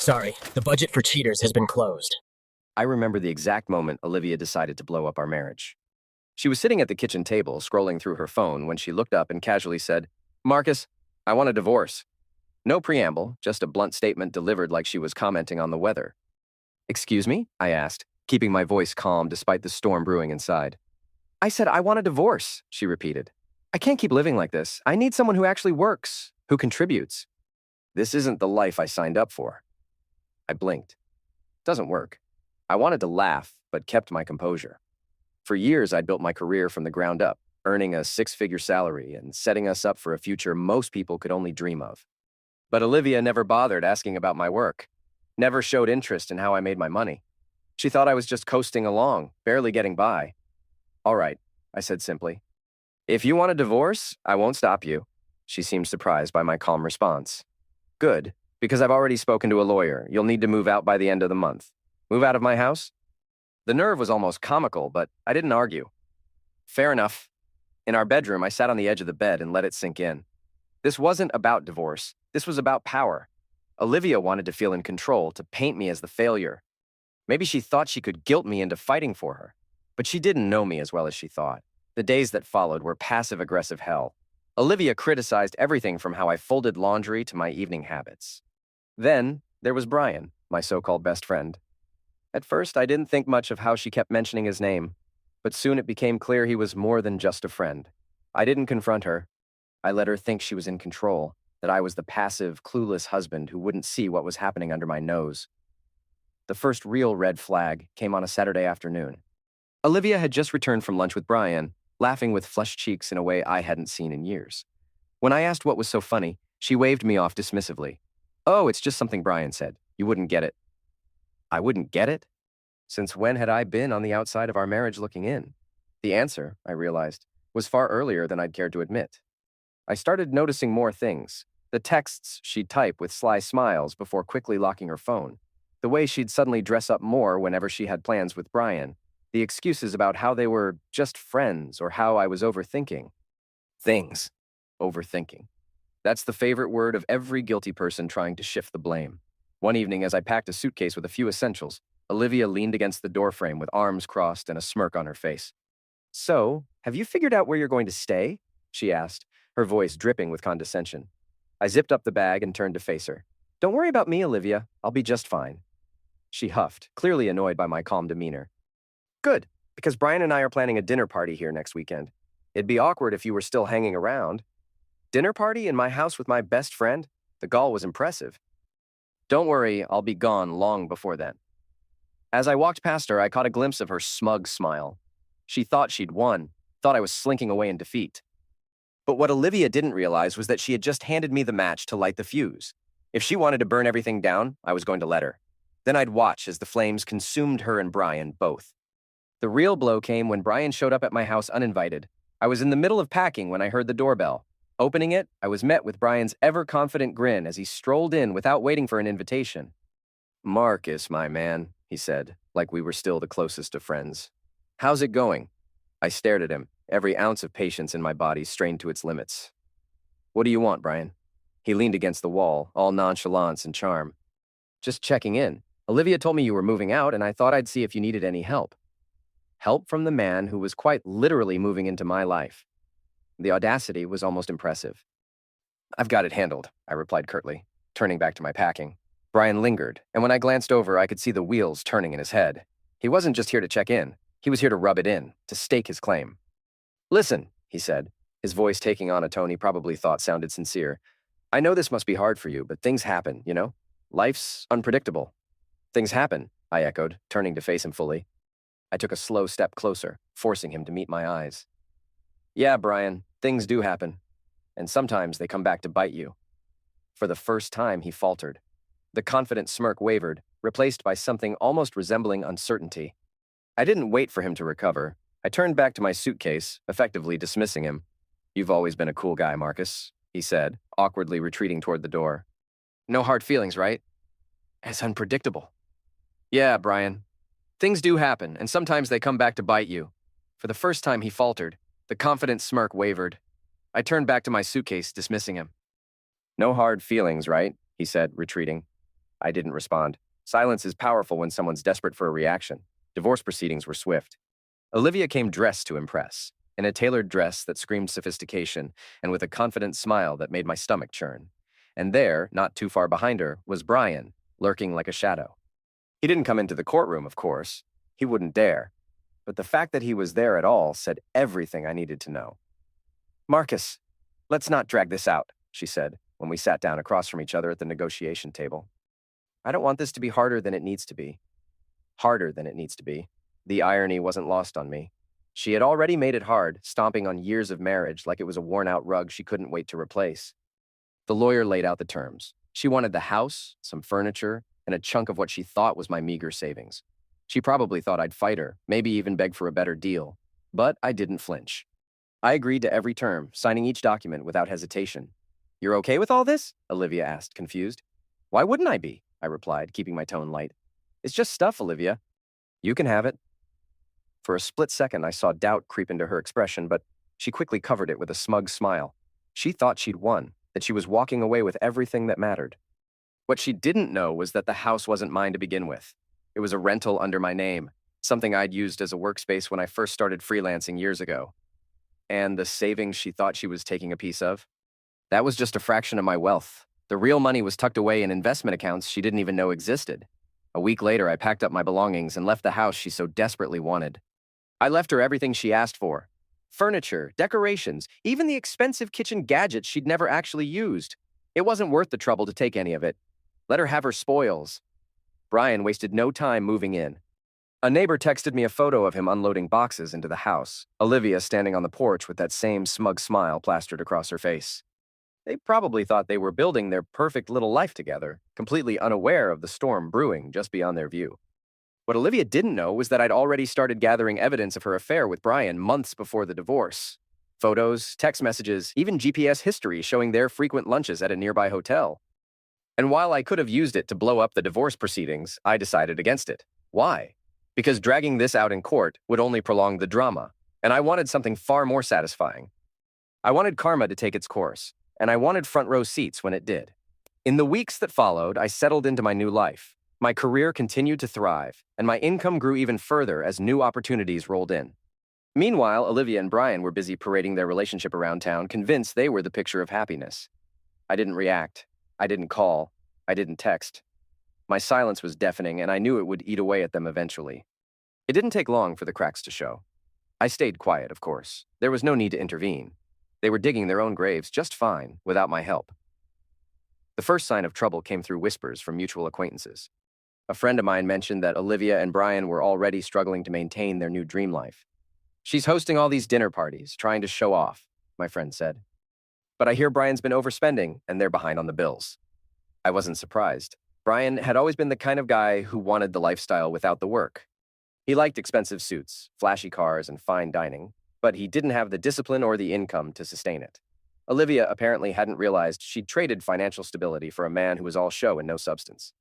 Sorry, the budget for cheaters has been closed. I remember the exact moment Olivia decided to blow up our marriage. She was sitting at the kitchen table, scrolling through her phone, when she looked up and casually said, "Marcus, I want a divorce." No preamble, just a blunt statement delivered like she was commenting on the weather. "Excuse me?" I asked, keeping my voice calm despite the storm brewing inside. "I said I want a divorce," she repeated. "I can't keep living like this. I need someone who actually works, who contributes. This isn't the life I signed up for." I blinked. Doesn't work. I wanted to laugh, but kept my composure. For years, I'd built my career from the ground up, earning a six-figure salary and setting us up for a future most people could only dream of. But Olivia never bothered asking about my work, never showed interest in how I made my money. She thought I was just coasting along, barely getting by. "All right," I said simply. "If you want a divorce, I won't stop you." She seemed surprised by my calm response. "Good, because I've already spoken to a lawyer. You'll need to move out by the end of the month. Move out of my house?" The nerve was almost comical, but I didn't argue. "Fair enough." In our bedroom, I sat on the edge of the bed and let it sink in. This wasn't about divorce. This was about power. Olivia wanted to feel in control, to paint me as the failure. Maybe she thought she could guilt me into fighting for her. But she didn't know me as well as she thought. The days that followed were passive-aggressive hell. Olivia criticized everything from how I folded laundry to my evening habits. Then, there was Brian, my so-called best friend. At first, I didn't think much of how she kept mentioning his name, but soon it became clear he was more than just a friend. I didn't confront her. I let her think she was in control, that I was the passive, clueless husband who wouldn't see what was happening under my nose. The first real red flag came on a Saturday afternoon. Olivia had just returned from lunch with Brian, laughing with flushed cheeks in a way I hadn't seen in years. When I asked what was so funny, she waved me off dismissively. "Oh, it's just something Brian said. You wouldn't get it." I wouldn't get it? Since when had I been on the outside of our marriage looking in? The answer, I realized, was far earlier than I'd cared to admit. I started noticing more things. The texts she'd type with sly smiles before quickly locking her phone. The way she'd suddenly dress up more whenever she had plans with Brian. The excuses about how they were just friends or how I was overthinking. Things. Overthinking. That's the favorite word of every guilty person trying to shift the blame. One evening, as I packed a suitcase with a few essentials, Olivia leaned against the doorframe with arms crossed and a smirk on her face. "So, have you figured out where you're going to stay?" she asked, her voice dripping with condescension. I zipped up the bag and turned to face her. "Don't worry about me, Olivia. I'll be just fine." She huffed, clearly annoyed by my calm demeanor. "Good, because Brian and I are planning a dinner party here next weekend. It'd be awkward if you were still hanging around." "Dinner party in my house with my best friend?" The gall was impressive. "Don't worry, I'll be gone long before then." As I walked past her, I caught a glimpse of her smug smile. She thought she'd won, thought I was slinking away in defeat. But what Olivia didn't realize was that she had just handed me the match to light the fuse. If she wanted to burn everything down, I was going to let her. Then I'd watch as the flames consumed her and Brian both. The real blow came when Brian showed up at my house uninvited. I was in the middle of packing when I heard the doorbell. Opening it, I was met with Brian's ever-confident grin as he strolled in without waiting for an invitation. "Marcus, my man," he said, like we were still the closest of friends. "How's it going?" I stared at him, every ounce of patience in my body strained to its limits. "What do you want, Brian?" He leaned against the wall, all nonchalance and charm. "Just checking in. Olivia told me you were moving out, and I thought I'd see if you needed any help." Help from the man who was quite literally moving into my life. The audacity was almost impressive. "I've got it handled," I replied curtly, turning back to my packing. Brian lingered, and when I glanced over, I could see the wheels turning in his head. He wasn't just here to check in. He was here to rub it in, to stake his claim. "Listen," he said, his voice taking on a tone he probably thought sounded sincere. "I know this must be hard for you, but things happen, you know? Life's unpredictable." "Things happen," I echoed, turning to face him fully. I took a slow step closer, forcing him to meet my eyes. "Yeah, Brian, things do happen. And sometimes they come back to bite you." For the first time, he faltered. The confident smirk wavered, replaced by something almost resembling uncertainty. I didn't wait for him to recover. I turned back to my suitcase, effectively dismissing him. "You've always been a cool guy, Marcus," he said, awkwardly retreating toward the door. "No hard feelings, right?" "As unpredictable." "Yeah, Brian. Things do happen, and sometimes they come back to bite you." For the first time, he faltered. The confident smirk wavered. I turned back to my suitcase, dismissing him. "No hard feelings, right?" he said, retreating. I didn't respond. Silence is powerful when someone's desperate for a reaction. Divorce proceedings were swift. Olivia came dressed to impress, in a tailored dress that screamed sophistication and with a confident smile that made my stomach churn. And there, not too far behind her, was Brian, lurking like a shadow. He didn't come into the courtroom, of course. He wouldn't dare. But the fact that he was there at all said everything I needed to know. "Marcus, let's not drag this out," she said, when we sat down across from each other at the negotiation table. "I don't want this to be harder than it needs to be." Harder than it needs to be. The irony wasn't lost on me. She had already made it hard, stomping on years of marriage like it was a worn-out rug she couldn't wait to replace. The lawyer laid out the terms. She wanted the house, some furniture, and a chunk of what she thought was my meager savings. She probably thought I'd fight her, maybe even beg for a better deal. But I didn't flinch. I agreed to every term, signing each document without hesitation. "You're okay with all this?" Olivia asked, confused. "Why wouldn't I be?" I replied, keeping my tone light. "It's just stuff, Olivia. You can have it." For a split second, I saw doubt creep into her expression, but she quickly covered it with a smug smile. She thought she'd won, that she was walking away with everything that mattered. What she didn't know was that the house wasn't mine to begin with. It was a rental under my name, something I'd used as a workspace when I first started freelancing years ago. And the savings she thought she was taking a piece of? That was just a fraction of my wealth. The real money was tucked away in investment accounts she didn't even know existed. A week later, I packed up my belongings and left the house she so desperately wanted. I left her everything she asked for. Furniture, decorations, even the expensive kitchen gadgets she'd never actually used. It wasn't worth the trouble to take any of it. Let her have her spoils. Brian wasted no time moving in. A neighbor texted me a photo of him unloading boxes into the house, Olivia standing on the porch with that same smug smile plastered across her face. They probably thought they were building their perfect little life together, completely unaware of the storm brewing just beyond their view. What Olivia didn't know was that I'd already started gathering evidence of her affair with Brian months before the divorce. Photos, text messages, even GPS history showing their frequent lunches at a nearby hotel. And while I could have used it to blow up the divorce proceedings, I decided against it. Why? Because dragging this out in court would only prolong the drama, and I wanted something far more satisfying. I wanted karma to take its course, and I wanted front row seats when it did. In the weeks that followed, I settled into my new life. My career continued to thrive, and my income grew even further as new opportunities rolled in. Meanwhile, Olivia and Brian were busy parading their relationship around town, convinced they were the picture of happiness. I didn't react. I didn't call. I didn't text. My silence was deafening, and I knew it would eat away at them eventually. It didn't take long for the cracks to show. I stayed quiet, of course. There was no need to intervene. They were digging their own graves just fine, without my help. The first sign of trouble came through whispers from mutual acquaintances. A friend of mine mentioned that Olivia and Brian were already struggling to maintain their new dream life. "She's hosting all these dinner parties, trying to show off," my friend said. "But I hear Brian's been overspending, and they're behind on the bills." I wasn't surprised. Brian had always been the kind of guy who wanted the lifestyle without the work. He liked expensive suits, flashy cars, and fine dining, but he didn't have the discipline or the income to sustain it. Olivia apparently hadn't realized she'd traded financial stability for a man who was all show and no substance.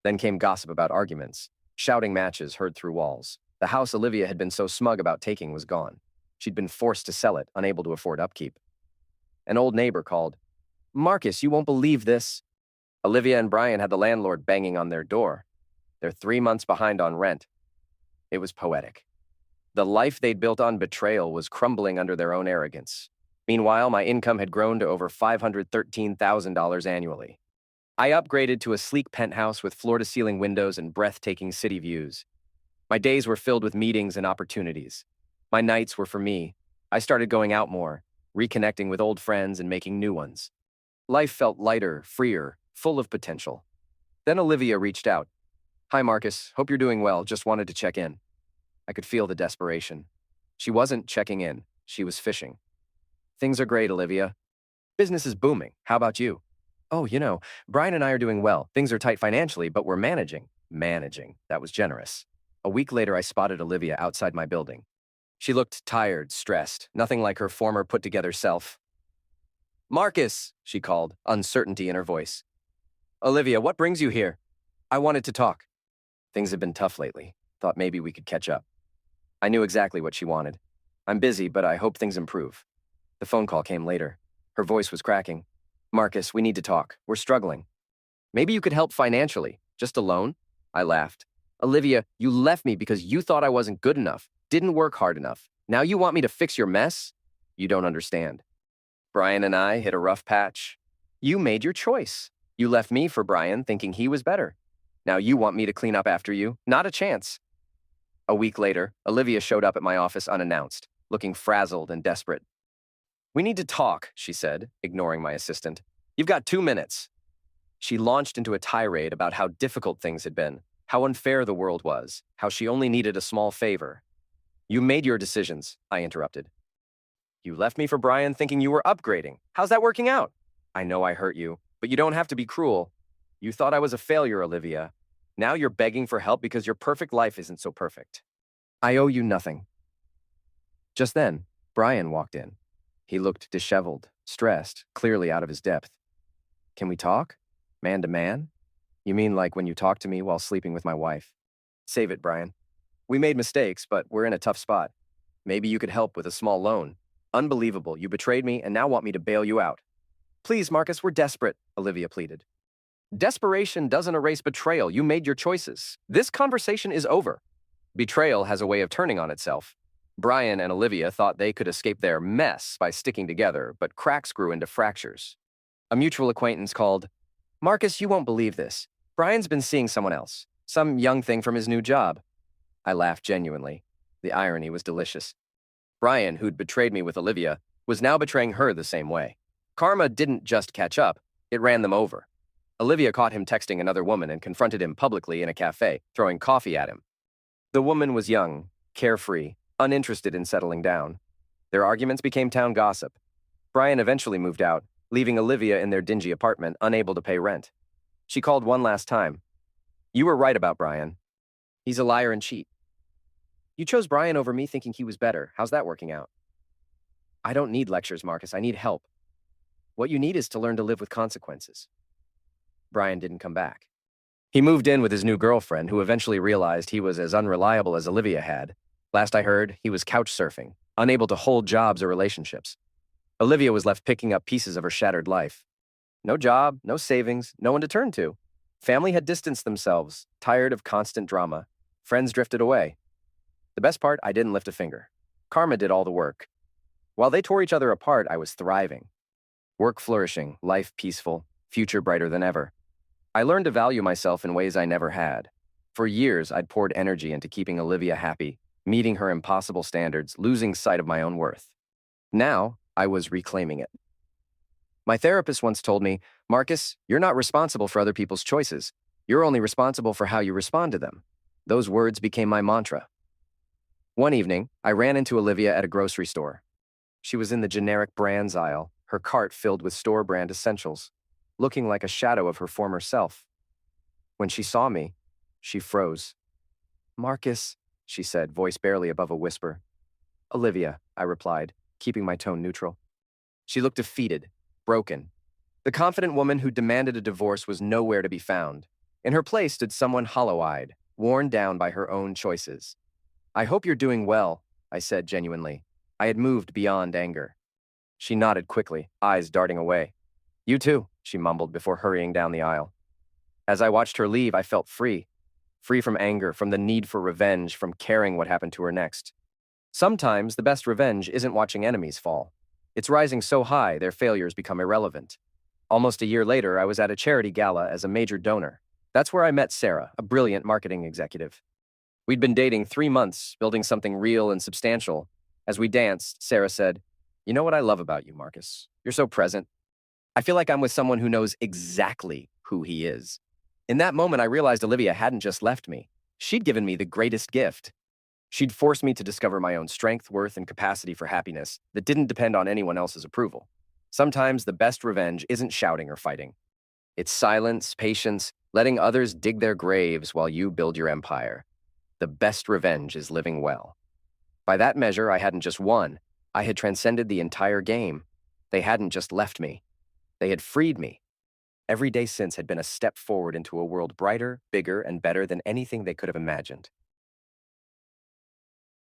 Then came gossip about arguments, shouting matches heard through walls. The house Olivia had been so smug about taking was gone. She'd been forced to sell it, unable to afford upkeep. An old neighbor called, "Marcus, you won't believe this." Olivia and Brian had the landlord banging on their door. They're 3 months behind on rent. It was poetic. The life they'd built on betrayal was crumbling under their own arrogance. Meanwhile, my income had grown to over $513,000 annually. I upgraded to a sleek penthouse with floor-to-ceiling windows and breathtaking city views. My days were filled with meetings and opportunities. My nights were for me. I started going out more, reconnecting with old friends and making new ones. Life felt lighter, freer, full of potential. Then Olivia reached out. "Hi, Marcus. Hope you're doing well. Just wanted to check in." I could feel the desperation. She wasn't checking in. She was fishing. "Things are great, Olivia. Business is booming. How about you?" "Oh, Brian and I are doing well. Things are tight financially, but we're managing." Managing. That was generous. A week later, I spotted Olivia outside my building. She looked tired, stressed, nothing like her former put-together self. "Marcus," she called, uncertainty in her voice. "Olivia, what brings you here?" "I wanted to talk." Things have been tough lately. Thought maybe we could catch up. I knew exactly what she wanted. "I'm busy, but I hope things improve." The phone call came later. Her voice was cracking. "Marcus, we need to talk. We're struggling." Maybe you could help financially, just a loan? I laughed. Olivia, you left me because you thought I wasn't good enough, didn't work hard enough. Now you want me to fix your mess? You don't understand. Brian and I hit a rough patch. You made your choice. You left me for Brian thinking he was better. Now you want me to clean up after you? Not a chance. A week later, Olivia showed up at my office unannounced, looking frazzled and desperate. We need to talk, she said, ignoring my assistant. You've got 2 minutes. She launched into a tirade about how difficult things had been, how unfair the world was, how she only needed a small favor. You made your decisions, I interrupted. You left me for Brian thinking you were upgrading. How's that working out? I know I hurt you, but you don't have to be cruel. You thought I was a failure, Olivia. Now you're begging for help because your perfect life isn't so perfect. I owe you nothing. Just then, Brian walked in. He looked disheveled, stressed, clearly out of his depth. Can we talk? Man to man? You mean like when you talk to me while sleeping with my wife? Save it, Brian. We made mistakes, but we're in a tough spot. Maybe you could help with a small loan. Unbelievable, you betrayed me and now want me to bail you out. Please, Marcus, we're desperate, Olivia pleaded. Desperation doesn't erase betrayal. You made your choices. This conversation is over. Betrayal has a way of turning on itself. Brian and Olivia thought they could escape their mess by sticking together, but cracks grew into fractures. A mutual acquaintance called, Marcus, you won't believe this. Brian's been seeing someone else, some young thing from his new job. I laughed genuinely. The irony was delicious. Brian, who'd betrayed me with Olivia, was now betraying her the same way. Karma didn't just catch up, it ran them over. Olivia caught him texting another woman and confronted him publicly in a cafe, throwing coffee at him. The woman was young, carefree, uninterested in settling down. Their arguments became town gossip. Brian eventually moved out, leaving Olivia in their dingy apartment, unable to pay rent. She called one last time. You were right about Brian. He's a liar and cheat. You chose Brian over me thinking he was better. How's that working out? I don't need lectures, Marcus. I need help. What you need is to learn to live with consequences. Brian didn't come back. He moved in with his new girlfriend, who eventually realized he was as unreliable as Olivia had. Last I heard, he was couch surfing, unable to hold jobs or relationships. Olivia was left picking up pieces of her shattered life. No job, no savings, no one to turn to. Family had distanced themselves, tired of constant drama. Friends drifted away. The best part, I didn't lift a finger. Karma did all the work. While they tore each other apart, I was thriving. Work flourishing, life peaceful, future brighter than ever. I learned to value myself in ways I never had. For years, I'd poured energy into keeping Olivia happy, meeting her impossible standards, losing sight of my own worth. Now, I was reclaiming it. My therapist once told me, Marcus, you're not responsible for other people's choices. You're only responsible for how you respond to them. Those words became my mantra. One evening, I ran into Olivia at a grocery store. She was in the generic brands aisle, her cart filled with store-brand essentials, looking like a shadow of her former self. When she saw me, she froze. Marcus, she said, voice barely above a whisper. Olivia, I replied, keeping my tone neutral. She looked defeated, broken. The confident woman who demanded a divorce was nowhere to be found. In her place stood someone hollow-eyed, worn down by her own choices. I hope you're doing well, I said genuinely. I had moved beyond anger. She nodded quickly, eyes darting away. You too, she mumbled before hurrying down the aisle. As I watched her leave, I felt free. Free from anger, from the need for revenge, from caring what happened to her next. Sometimes the best revenge isn't watching enemies fall. It's rising so high their failures become irrelevant. Almost a year later, I was at a charity gala as a major donor. That's where I met Sarah, a brilliant marketing executive. We'd been dating 3 months, building something real and substantial. As we danced, Sarah said, You know what I love about you, Marcus? You're so present. I feel like I'm with someone who knows exactly who he is. In that moment, I realized Olivia hadn't just left me. She'd given me the greatest gift. She'd forced me to discover my own strength, worth, and capacity for happiness that didn't depend on anyone else's approval. Sometimes the best revenge isn't shouting or fighting. It's silence, patience, letting others dig their graves while you build your empire. The best revenge is living well. By that measure, I hadn't just won. I had transcended the entire game. They hadn't just left me. They had freed me. Every day since had been a step forward into a world brighter, bigger, and better than anything they could have imagined.